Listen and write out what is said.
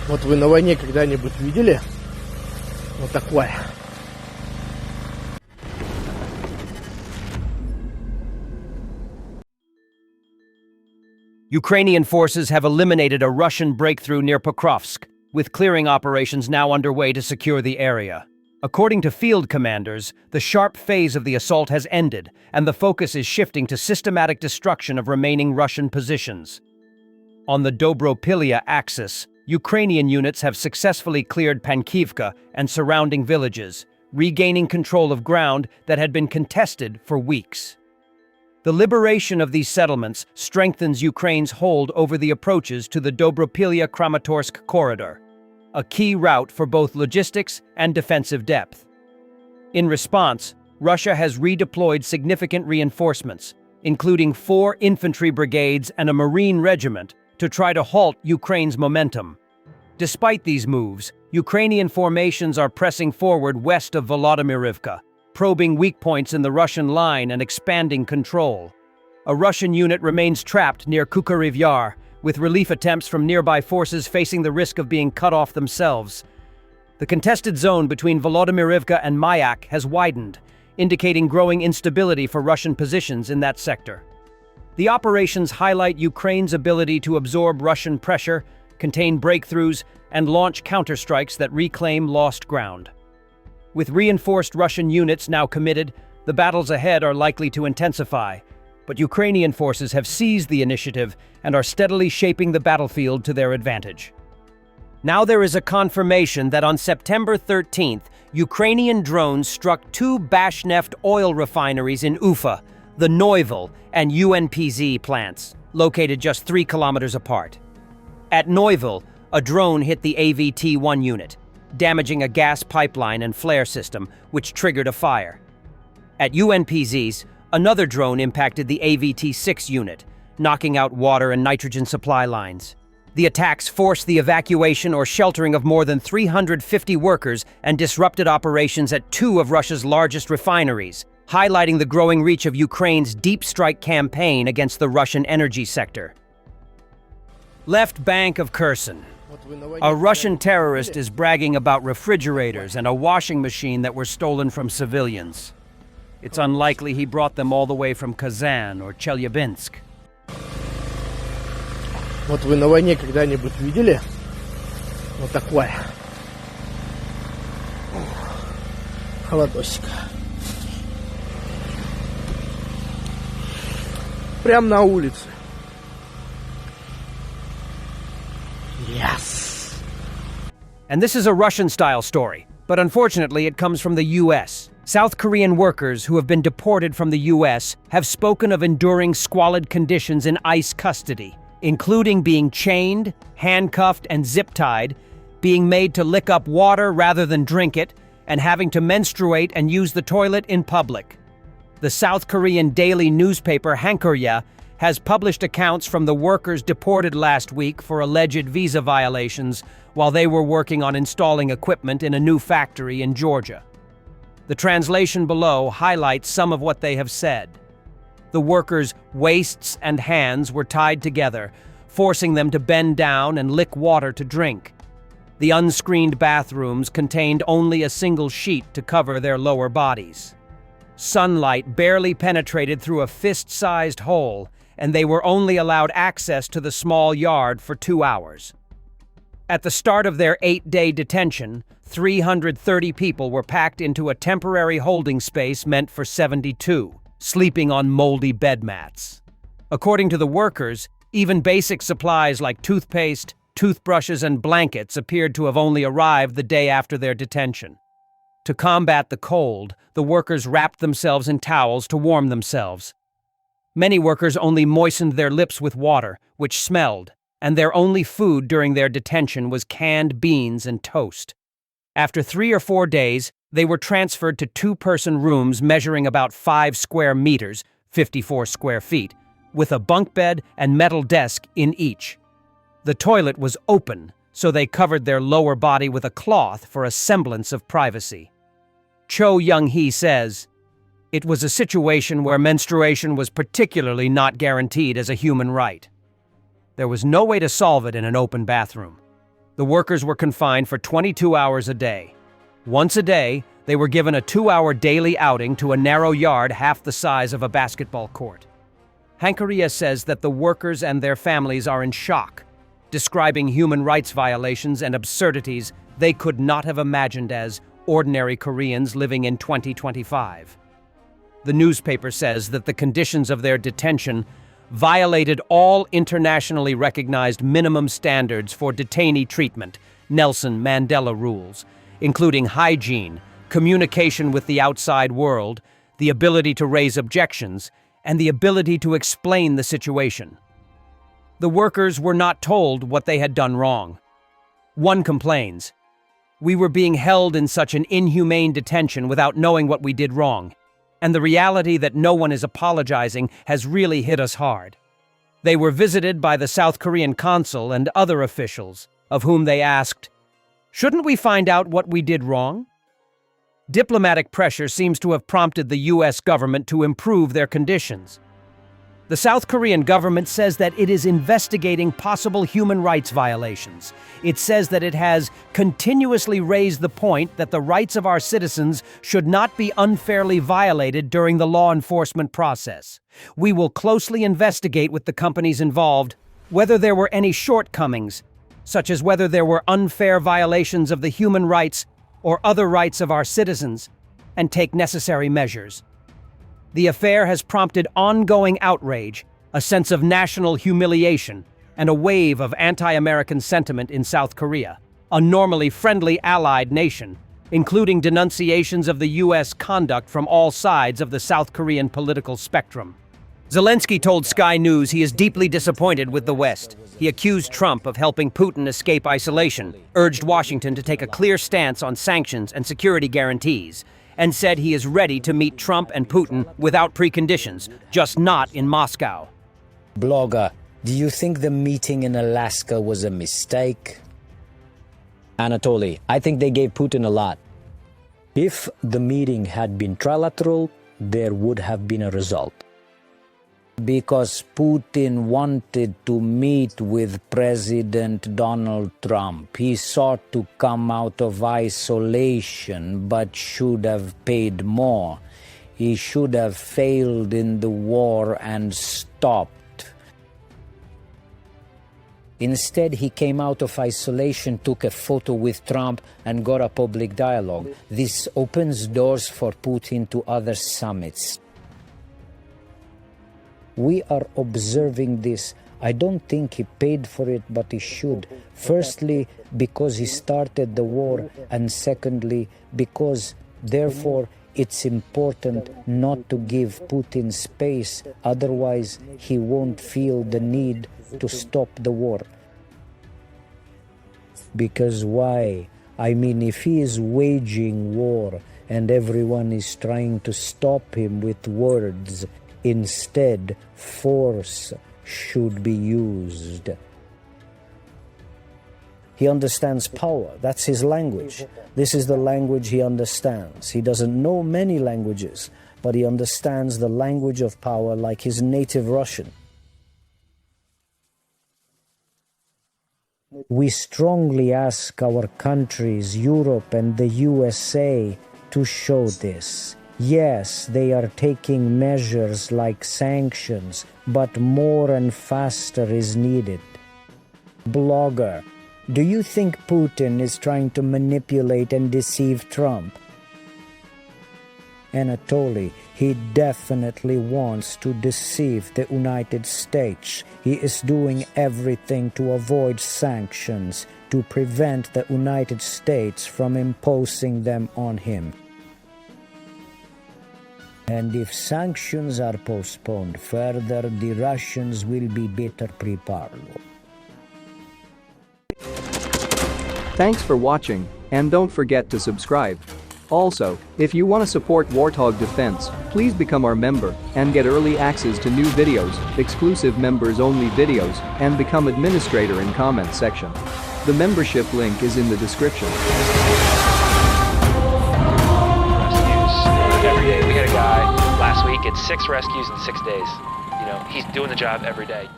Вот вы на войне когда-нибудь видели вот такое? Ukrainian forces have eliminated a Russian breakthrough near Pokrovsk, with clearing operations now underway to secure the area. According to field commanders, the sharp phase of the assault has ended, and the focus is shifting to systematic destruction of remaining Russian positions. On the Dobropilya axis, Ukrainian units have successfully cleared Pantsir-S and surrounding villages, regaining control of ground that had been contested for weeks. The liberation of these settlements strengthens Ukraine's hold over the approaches to the Dobropilya-Kramatorsk corridor, a key route for both logistics and defensive depth. In response, Russia has redeployed significant reinforcements, including 4 infantry brigades and a marine regiment, to try to halt Ukraine's momentum. Despite these moves, Ukrainian formations are pressing forward west of Volodymyrivka, probing weak points in the Russian line and expanding control. A Russian unit remains trapped near Kucheriv Yar, with relief attempts from nearby forces facing the risk of being cut off themselves. The contested zone between Volodymyrivka and Mayak has widened, indicating growing instability for Russian positions in that sector. The operations highlight Ukraine's ability to absorb Russian pressure, contain breakthroughs, and launch counterstrikes that reclaim lost ground. With reinforced Russian units now committed, the battles ahead are likely to intensify, but Ukrainian forces have seized the initiative and are steadily shaping the battlefield to their advantage. Now there is a confirmation that on September 13th, Ukrainian drones struck 2 Bashneft oil refineries in Ufa, the Noiville and UNPZ plants, located just 3 kilometers apart. At Noiville, a drone hit the AVT-1 unit, damaging a gas pipeline and flare system, which triggered a fire. At UNPZ's, another drone impacted the AVT-6 unit, knocking out water and nitrogen supply lines. The attacks forced the evacuation or sheltering of more than 350 workers and disrupted operations at 2 of Russia's largest refineries, highlighting the growing reach of Ukraine's deep strike campaign against the Russian energy sector. Left bank of Kherson. A Russian terrorist is bragging about refrigerators and a washing machine that were stolen from civilians. It's unlikely he brought them all the way from Kazan or Chelyabinsk. Вот вы на войне когда-нибудь видели вот такое? Холодосик. Прямо на улице. Yes. And this is a Russian-style story, but unfortunately it comes from the U.S. South Korean workers who have been deported from the U.S. have spoken of enduring squalid conditions in ICE custody, including being chained, handcuffed, and zip-tied, being made to lick up water rather than drink it, and having to menstruate and use the toilet in public. The South Korean daily newspaper Hankorea has published accounts from the workers deported last week for alleged visa violations while they were working on installing equipment in a new factory in Georgia. The translation below highlights some of what they have said. The workers' waists and hands were tied together, forcing them to bend down and lick water to drink. The unscreened bathrooms contained only a single sheet to cover their lower bodies. Sunlight barely penetrated through a fist-sized hole, and they were only allowed access to the small yard for 2 hours. At the start of their 8-day detention, 330 people were packed into a temporary holding space meant for 72, sleeping on moldy bed mats. According to the workers, even basic supplies like toothpaste, toothbrushes, and blankets appeared to have only arrived the day after their detention. To combat the cold, the workers wrapped themselves in towels to warm themselves. Many workers only moistened their lips with water, which smelled, and their only food during their detention was canned beans and toast. After 3 or 4 days, they were transferred to 2-person rooms measuring about 5 square meters, 54 square feet, with a bunk bed and metal desk in each. The toilet was open, so they covered their lower body with a cloth for a semblance of privacy. Cho Young-hee says, "It was a situation where menstruation was particularly not guaranteed as a human right. There was no way to solve it in an open bathroom. The workers were confined for 22 hours a day. Once a day, they were given a 2-hour daily outing to a narrow yard half the size of a basketball court. Kucheriv says that the workers and their families are in shock, describing human rights violations and absurdities they could not have imagined as ordinary Koreans living in 2025. The newspaper says that the conditions of their detention violated all internationally recognized minimum standards for detainee treatment, Nelson Mandela rules, including hygiene, communication with the outside world, the ability to raise objections, and the ability to explain the situation. The workers were not told what they had done wrong. One complains, "We were being held in such an inhumane detention without knowing what we did wrong, and the reality that no one is apologizing has really hit us hard." They were visited by the South Korean consul and other officials, of whom they asked, "Shouldn't we find out what we did wrong?" Diplomatic pressure seems to have prompted the U.S. government to improve their conditions. The South Korean government says that it is investigating possible human rights violations. It says that it has continuously raised the point that the rights of our citizens should not be unfairly violated during the law enforcement process. "We will closely investigate with the companies involved whether there were any shortcomings, such as whether there were unfair violations of the human rights or other rights of our citizens, and take necessary measures." The affair has prompted ongoing outrage, a sense of national humiliation, and a wave of anti-American sentiment in South Korea, a normally friendly allied nation, including denunciations of the U.S. conduct from all sides of the South Korean political spectrum. Zelensky told Sky News he is deeply disappointed with the West. He accused Trump of helping Putin escape isolation, urged Washington to take a clear stance on sanctions and security guarantees, and said he is ready to meet Trump and Putin without preconditions, just not in Moscow. Blogger, do you think the meeting in Alaska was a mistake? Anatoly, I think they gave Putin a lot. If the meeting had been trilateral, there would have been a result. Because Putin wanted to meet with President Donald Trump. He sought to come out of isolation, but should have paid more. He should have failed in the war and stopped. Instead, he came out of isolation, took a photo with Trump, and got a public dialogue. This opens doors for Putin to other summits. We are observing this. I don't think he paid for it, but he should. Firstly, because he started the war, and secondly, because, therefore, it's important not to give Putin space, otherwise he won't feel the need to stop the war. Because why? I mean, if he is waging war and everyone is trying to stop him with words, instead, force should be used. He understands power. That's his language. This is the language he understands. He doesn't know many languages, but he understands the language of power like his native Russian. We strongly ask our countries, Europe and the USA, to show this. Yes, they are taking measures like sanctions, but more and faster is needed. Blogger, do you think Putin is trying to manipulate and deceive Trump? Anatoly, he definitely wants to deceive the United States. He is doing everything to avoid sanctions, to prevent the United States from imposing them on him. And if sanctions are postponed further, the Russians will be better prepared. Thanks for watching, and don't forget to subscribe. Also, if you want to support Warthog Defense, please become our member and get early access to new videos, exclusive members-only videos, and become administrator in comment section. The membership link is in the description. Every day. We had a guy last week, it's 6 rescues in 6 days. You know, he's doing the job every day.